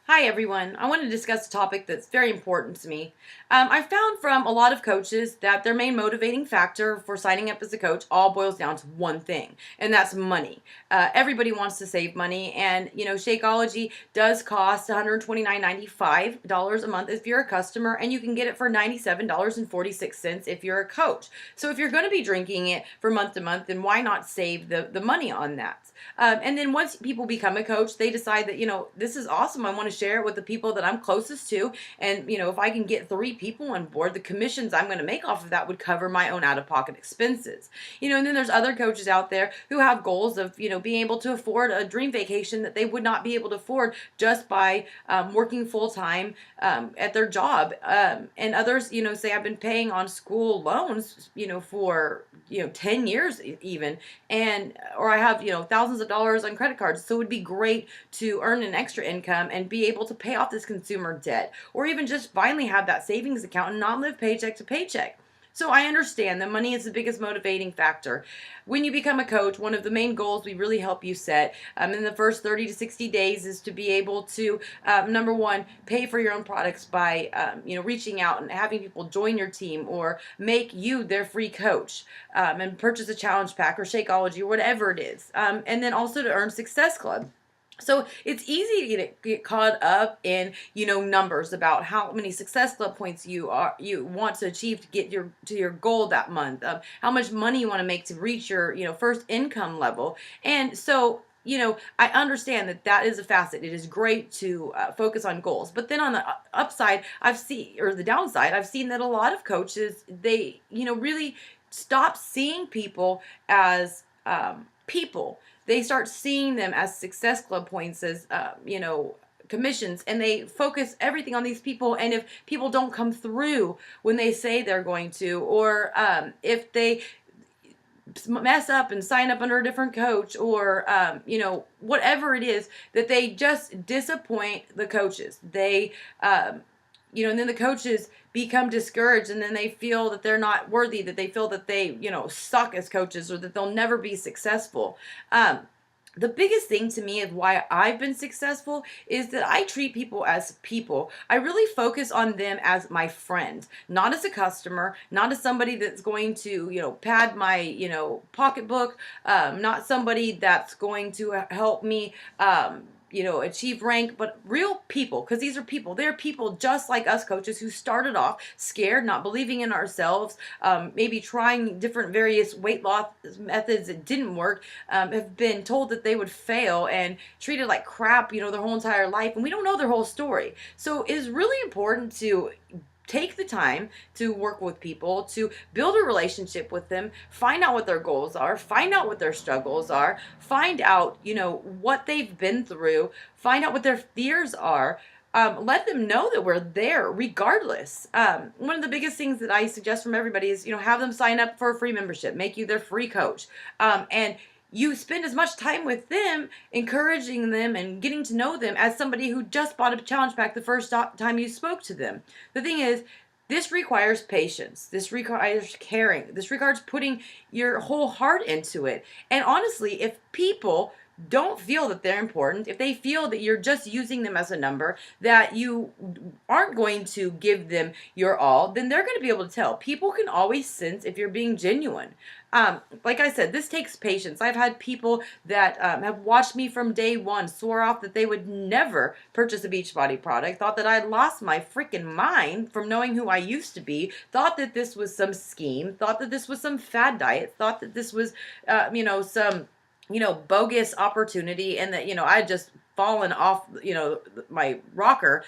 Hi, everyone. I want to discuss a topic that's very important to me. I found from a lot of coaches that their main motivating factor for signing up as a coach all boils down to one thing, and that's money. Everybody wants to save money, and Shakeology does cost $129.95 a month if you're a customer, and you can get it for $97.46 if you're a coach. So if you're going to be drinking it for month to month, then why not save the money on that? And then once people become a coach, they decide that, this is awesome. I want to share it with the people that I'm closest to. And, if I can get 3 people on board, the commissions I'm going to make off of that would cover my own out of pocket expenses. And then there's other coaches out there who have goals of, being able to afford a dream vacation that they would not be able to afford just by working full time at their job. And others, say I've been paying on school loans, for, 10 years even, or I have, thousands of dollars on credit cards. So it would be great to earn an extra income and be able to pay off this consumer debt, or even just finally have that savings account and not live paycheck to paycheck. So I understand that money is the biggest motivating factor. When you become a coach, one of the main goals we really help you set in the first 30 to 60 days is to be able to, number one, pay for your own products by, reaching out and having people join your team or make you their free coach, and purchase a challenge pack or Shakeology or whatever it is. And then also to earn Success Club. So it's easy to get caught up in, numbers about how many Success Club points you want to achieve to get your goal that month, how much money you want to make to reach your, first income level. And so, I understand that is a facet. It is great to focus on goals. But then on the upside, the downside, I've seen that a lot of coaches, they, really stop seeing people as people. They start seeing them as Success Club points, as commissions, and they focus everything on these people. And if people don't come through when they say they're going to, or if they mess up and sign up under a different coach, or whatever it is, that they just disappoint the coaches. They and then the coaches become discouraged, and then they feel that they're not worthy, that they feel that they, suck as coaches, or that they'll never be successful. The biggest thing to me of why I've been successful is that I treat people as people. I really focus on them as my friend, not as a customer, not as somebody that's going to, pad my, pocketbook, not somebody that's going to help me, achieve rank, but real people, because these are people. They're people just like us coaches who started off scared, not believing in ourselves, maybe trying different various weight loss methods that didn't work, have been told that they would fail and treated like crap, their whole entire life, and we don't know their whole story. So it is really important to take the time to work with people, to build a relationship with them, find out what their goals are, find out what their struggles are, find out, what they've been through, find out what their fears are. Let them know that we're there regardless. One of the biggest things that I suggest from everybody is, have them sign up for a free membership, make you their free coach. And you spend as much time with them, encouraging them and getting to know them as somebody who just bought a challenge pack the first time you spoke to them. The thing is, this requires patience. This requires caring. This requires putting your whole heart into it. And honestly, if people don't feel that they're important, if they feel that you're just using them as a number, that you aren't going to give them your all, then they're going to be able to tell. People can always sense if you're being genuine. Like I said, this takes patience. I've had people that have watched me from day one, swore off that they would never purchase a Beachbody product, thought that I'd lost my freaking mind from knowing who I used to be, thought that this was some scheme, thought that this was some fad diet, thought that this was, some bogus opportunity, and that, I just fallen off, my rocker,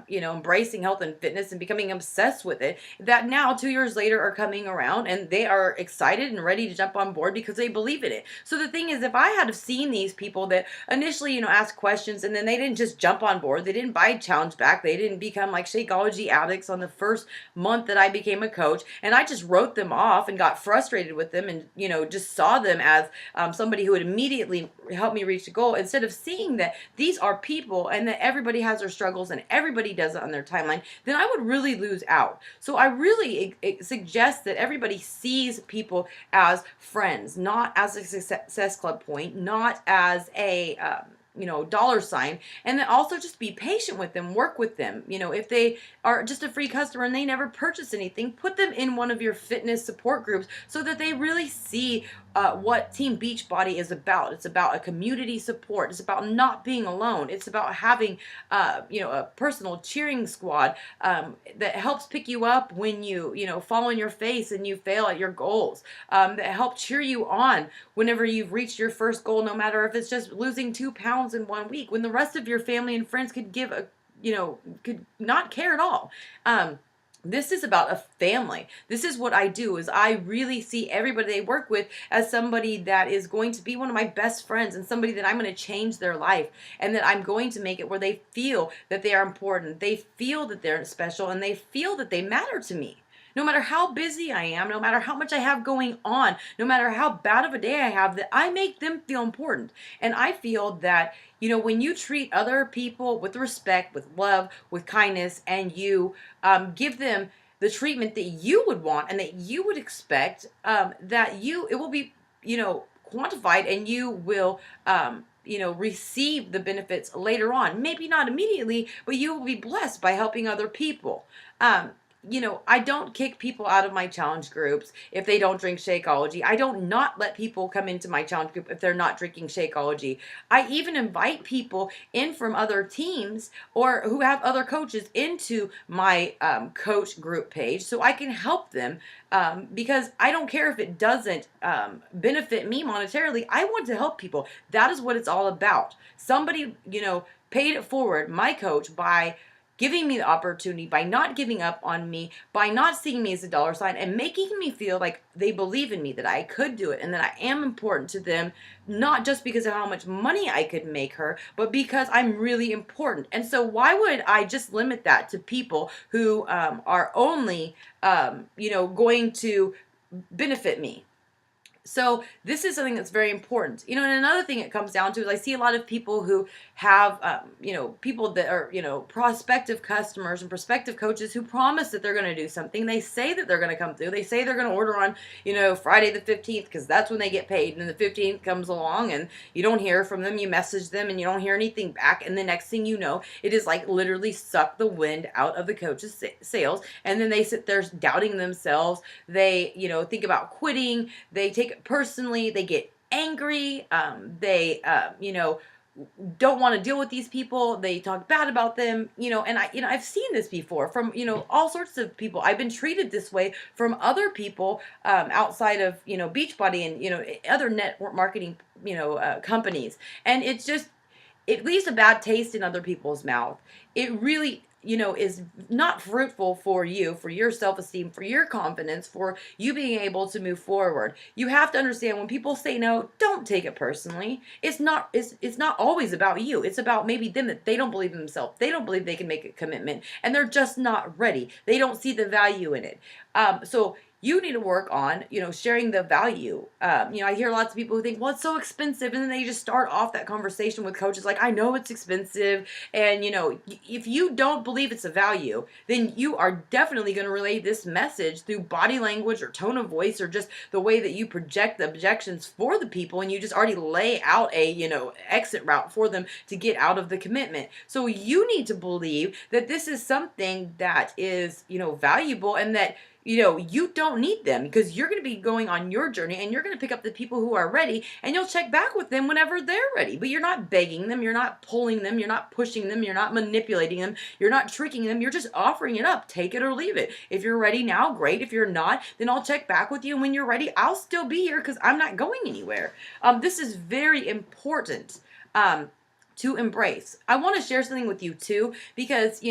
embracing health and fitness and becoming obsessed with it, that now 2 years later are coming around and they are excited and ready to jump on board because they believe in it. So the thing is, if I had have seen these people that initially, asked questions and then they didn't just jump on board, they didn't buy challenge back, they didn't become like Shakeology addicts on the first month that I became a coach, and I just wrote them off and got frustrated with them and, just saw them as somebody who would immediately help me reach the goal, instead of seeing that these are people and that everybody has their struggles and everybody does it on their timeline, then I would really lose out. So I really suggest that everybody sees people as friends, not as a Success Club point, not as a dollar sign. And then also just be patient with them, work with them. If they are just a free customer and they never purchase anything, put them in one of your fitness support groups so that they really see what Team Beachbody is about. It's about a community support. It's about not being alone. It's about having, a personal cheering squad that helps pick you up when you fall on your face and you fail at your goals. That help cheer you on whenever you've reached your first goal, no matter if it's just losing 2 pounds in 1 week, when the rest of your family and friends could could not care at all. This is about a family. This is what I do, is I really see everybody they work with as somebody that is going to be one of my best friends, and somebody that I'm going to change their life, and that I'm going to make it where they feel that they are important. They feel that they're special, and they feel that they matter to me. No matter how busy I am, no matter how much I have going on, no matter how bad of a day I have, that I make them feel important. And I feel that, when you treat other people with respect, with love, with kindness, and you give them the treatment that you would want and that you would expect, it will be, quantified, and you will, receive the benefits later on. Maybe not immediately, but you will be blessed by helping other people. I don't kick people out of my challenge groups if they don't drink Shakeology. I don't not let people come into my challenge group if they're not drinking Shakeology. I even invite people in from other teams or who have other coaches into my coach group page so I can help them, because I don't care if it doesn't benefit me monetarily. I want to help people. That is what it's all about. Somebody, paid it forward, my coach, by giving me the opportunity, by not giving up on me, by not seeing me as a dollar sign, and making me feel like they believe in me, that I could do it, and that I am important to them, not just because of how much money I could make her, but because I'm really important. And so why would I just limit that to people who are only, going to benefit me? So this is something that's very important. And another thing it comes down to is I see a lot of people who have, people that are, prospective customers and prospective coaches who promise that they're going to do something. They say that they're going to come through. They say they're going to order on, Friday the 15th, because that's when they get paid. And then the 15th comes along and you don't hear from them. You message them and you don't hear anything back. And the next thing you know, it is like literally suck the wind out of the coach's sales. And then they sit there doubting themselves. They, think about quitting. They take personally, they get angry, they don't want to deal with these people, they talk bad about them, and I've seen this before from all sorts of people. I've been treated this way from other people outside of Beachbody and other network marketing companies, and it leaves a bad taste in other people's mouth. It really is not fruitful for you, for your self-esteem, for your confidence, for you being able to move forward. You have to understand, when people say no, don't take it personally. It's not always about you. It's about maybe them, that they don't believe in themselves. They don't believe they can make a commitment, and they're just not ready. They don't see the value in it. So you need to work on, sharing the value. I hear lots of people who think, well, it's so expensive. And then they just start off that conversation with coaches like, I know it's expensive. And, if you don't believe it's a value, then you are definitely going to relay this message through body language or tone of voice, or just the way that you project the objections for the people. And you just already lay out a, exit route for them to get out of the commitment. So you need to believe that this is something that is, valuable, and that you don't need them, because you're going to be going on your journey, and you're going to pick up the people who are ready, and you'll check back with them whenever they're ready. But you're not begging them, you're not pulling them, you're not pushing them, you're not manipulating them, you're not tricking them, you're just offering it up. Take it or leave it. If you're ready now, great. If you're not, then I'll check back with you, and when you're ready, I'll still be here, because I'm not going anywhere. This is very important to embrace. I want to share something with you too, because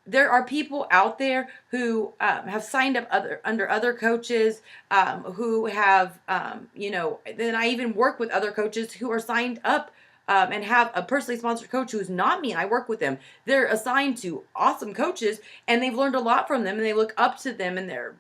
there are people out there who have signed up under other coaches, who have, then I even work with other coaches who are signed up and have a personally sponsored coach who's not me, and I work with them. They're assigned to awesome coaches, and they've learned a lot from them, and they look up to them, and they're,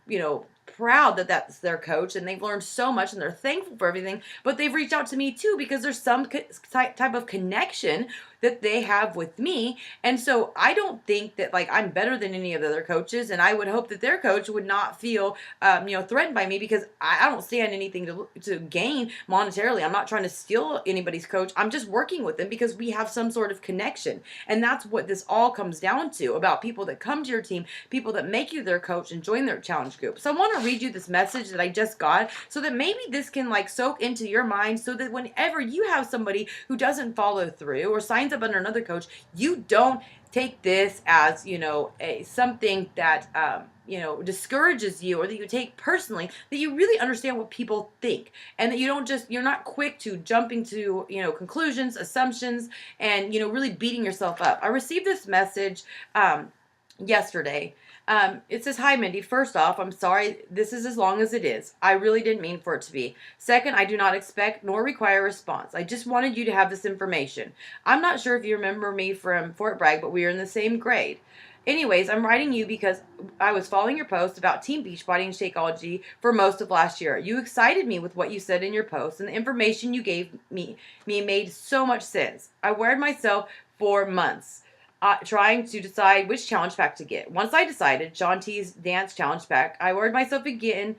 proud that that's their coach, and they've learned so much, and they're thankful for everything. But they've reached out to me too, because there's some type of connection that they have with me. And so I don't think that like I'm better than any of the other coaches. And I would hope that their coach would not feel, threatened by me, because I don't stand anything to gain monetarily. I'm not trying to steal anybody's coach. I'm just working with them because we have some sort of connection. And that's what this all comes down to, about people that come to your team, people that make you their coach and join their challenge group. So I want to read you this message that I just got, so that maybe this can like soak into your mind, so that whenever you have somebody who doesn't follow through or signs up under another coach, you don't take this as, a something that discourages you, or that you take personally, that you really understand what people think, and that you're not quick to jumping to, conclusions, assumptions, and, really beating yourself up. I received this message yesterday. It says, "Hi, Mindy. First off, I'm sorry this is as long as it is. I really didn't mean for it to be. Second, I do not expect nor require a response. I just wanted you to have this information. I'm not sure if you remember me from Fort Bragg, but we are in the same grade. Anyways, I'm writing you because I was following your post about Team Beachbody and Shakeology for most of last year. You excited me with what you said in your post, and the information you gave me made so much sense. I weared myself for months, trying to decide which challenge pack to get. Once I decided, Shaun T's Dance Challenge Pack, I worried myself again,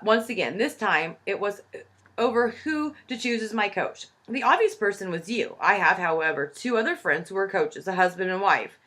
once again. This time, it was over who to choose as my coach. The obvious person was you. I have, however, two other friends who are coaches, a husband and wife.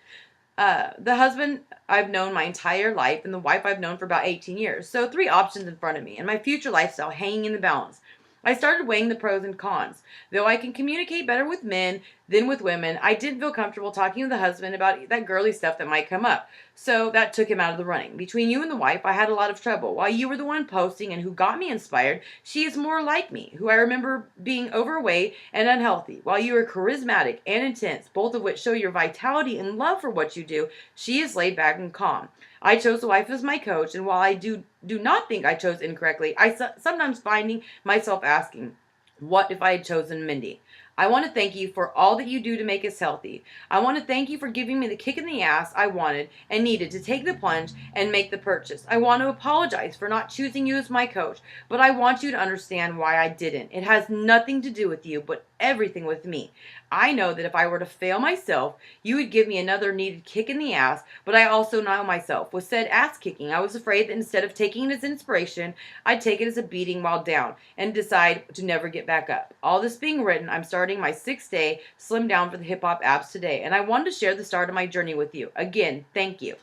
The husband I've known my entire life, and the wife I've known for about 18 years. So 3 options in front of me, and my future lifestyle hanging in the balance. I started weighing the pros and cons. Though I can communicate better with men than with women, I didn't feel comfortable talking to the husband about that girly stuff that might come up. So that took him out of the running. Between you and the wife, I had a lot of trouble. While you were the one posting and who got me inspired, she is more like me, who I remember being overweight and unhealthy. While you are charismatic and intense, both of which show your vitality and love for what you do, she is laid back and calm. I chose the wife as my coach, and while I do not think I chose incorrectly, I sometimes finding myself asking, what if I had chosen Mindy? I want to thank you for all that you do to make us healthy. I want to thank you for giving me the kick in the ass I wanted and needed to take the plunge and make the purchase. I want to apologize for not choosing you as my coach, but I want you to understand why I didn't. It has nothing to do with you, but everything with me. I know that if I were to fail myself, you would give me another needed kick in the ass, but I also know myself. With said ass kicking, I was afraid that instead of taking it as inspiration, I'd take it as a beating while down and decide to never get back up. All this being written, I'm starting my 6-day slim down for the hip hop abs today, and I wanted to share the start of my journey with you. Again, thank you."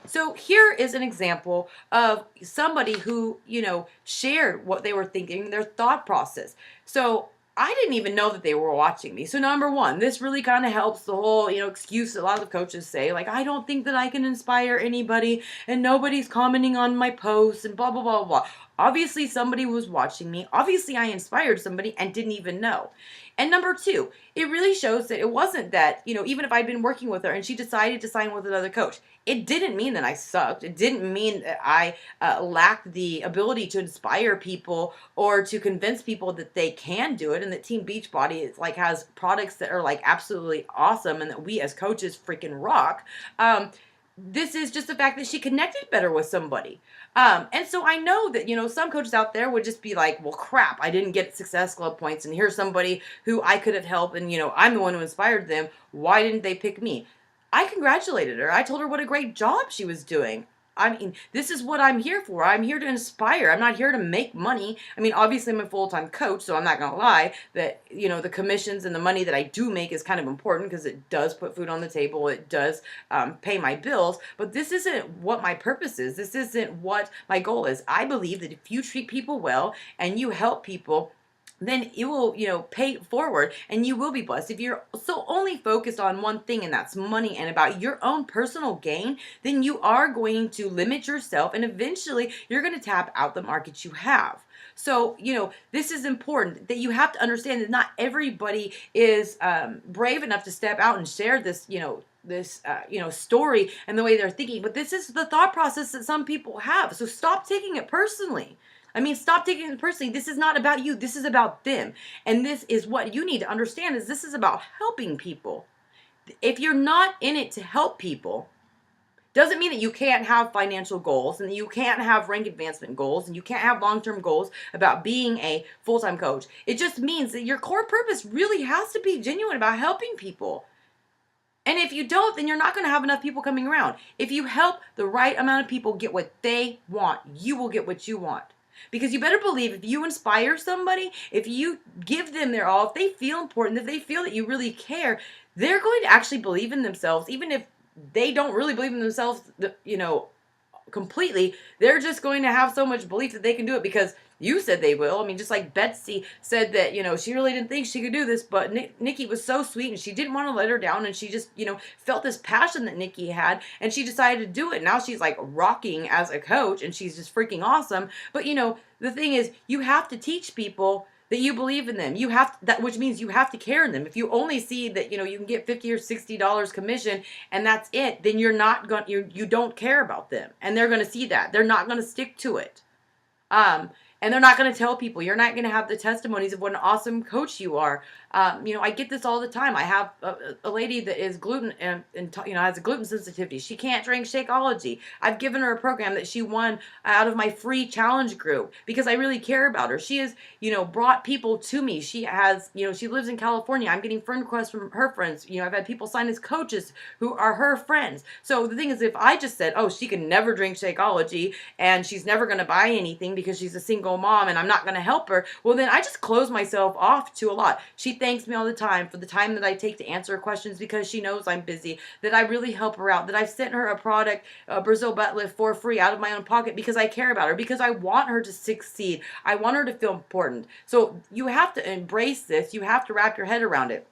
So here is an example of somebody who, shared what they were thinking, their thought process. So I didn't even know that they were watching me. So number one, this really kind of helps the whole, excuse a lot of coaches say, like, I don't think that I can inspire anybody and nobody's commenting on my posts and blah, blah, blah, blah. Obviously, somebody was watching me. Obviously, I inspired somebody and didn't even know. And number two, it really shows that it wasn't that, even if I'd been working with her and she decided to sign with another coach, it didn't mean that I sucked. It didn't mean that I lacked the ability to inspire people or to convince people that they can do it, and that Team Beachbody is has products that are absolutely awesome, and that we as coaches freaking rock. This is just the fact that she connected better with somebody. And so I know that, some coaches out there would just be like, well, crap, I didn't get Success Club points, and here's somebody who I could have helped, and, I'm the one who inspired them. Why didn't they pick me? I congratulated her. I told her what a great job she was doing. I mean, this is what I'm here for. I'm here to inspire. I'm not here to make money. I mean, obviously I'm a full-time coach, so I'm not going to lie that, the commissions and the money that I do make is kind of important, because it does put food on the table. It does pay my bills. But this isn't what my purpose is. This isn't what my goal is. I believe that if you treat people well and you help people, then it will, pay forward, and you will be blessed. If you're so only focused on one thing, and that's money and about your own personal gain, then you are going to limit yourself, and eventually you're going to tap out the market you have. So, this is important, that you have to understand that not everybody is brave enough to step out and share this, story and the way they're thinking. But this is the thought process that some people have. So stop taking it personally. Stop taking it personally. This is not about you. This is about them. And this is what you need to understand, is this is about helping people. If you're not in it to help people, doesn't mean that you can't have financial goals, and that you can't have rank advancement goals, and you can't have long-term goals about being a full-time coach. It just means that your core purpose really has to be genuine about helping people. And if you don't, then you're not going to have enough people coming around. If you help the right amount of people get what they want, you will get what you want. Because you better believe if you inspire somebody, if you give them their all, if they feel important, if they feel that you really care, they're going to actually believe in themselves, even if they don't really believe in themselves, completely. They're just going to have so much belief that they can do it because you said they will. I mean, just like Betsy said that, she really didn't think she could do this, but Nikki was so sweet and she didn't want to let her down. And she just, felt this passion that Nikki had and she decided to do it. Now she's like rocking as a coach and she's just freaking awesome. But, the thing is, you have to teach people that you believe in them. You have to, that, which means you have to care in them. If you only see that you can get $50 or $60 commission and that's it, then you're not going you don't care about them, and they're going to see that. They're not going to stick to it. And they're not going to tell people. You're not going to have the testimonies of what an awesome coach you are. I get this all the time. I have a lady that is gluten and has a gluten sensitivity. She can't drink Shakeology. I've given her a program that she won out of my free challenge group because I really care about her. She has, brought people to me. She has, she lives in California. I'm getting friend requests from her friends. I've had people sign as coaches who are her friends. So the thing is, if I just said, oh, she can never drink Shakeology and she's never going to buy anything because she's a single mom and I'm not going to help her, well, then I just close myself off to a lot. She thanks me all the time for the time that I take to answer her questions because she knows I'm busy, that I really help her out, that I've sent her a product, Brazil butt lift, for free out of my own pocket because I care about her, because I want her to succeed. I want her to feel important. So you have to embrace this. You have to wrap your head around it.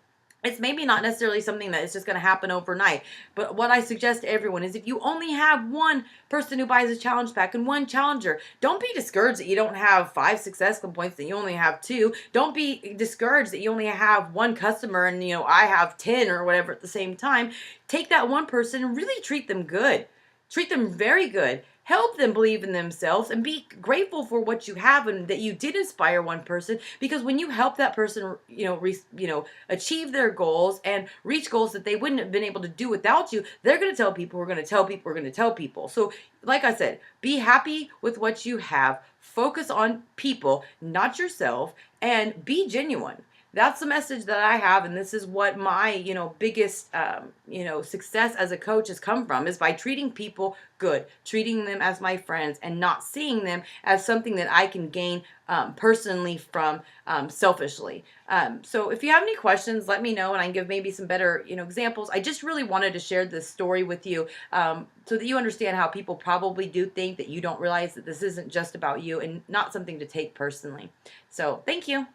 It's maybe not necessarily something that is just going to happen overnight. But what I suggest to everyone is if you only have one person who buys a challenge pack and one challenger, don't be discouraged that you don't have 5 success points, that you only have 2. Don't be discouraged that you only have one customer and, I have 10 or whatever at the same time. Take that one person and really treat them good. Treat them very good. Help them believe in themselves and be grateful for what you have and that you did inspire one person, because when you help that person, achieve their goals and reach goals that they wouldn't have been able to do without you, they're going to tell people, we're going to tell people, we're going to tell people. So like I said, be happy with what you have. Focus on people, not yourself, and be genuine. That's the message that I have, and this is what my, biggest, success as a coach has come from, is by treating people good, treating them as my friends, and not seeing them as something that I can gain personally from selfishly. So if you have any questions, let me know, and I can give maybe some better, examples. I just really wanted to share this story with you so that you understand how people probably do think that you don't realize that this isn't just about you and not something to take personally. So thank you.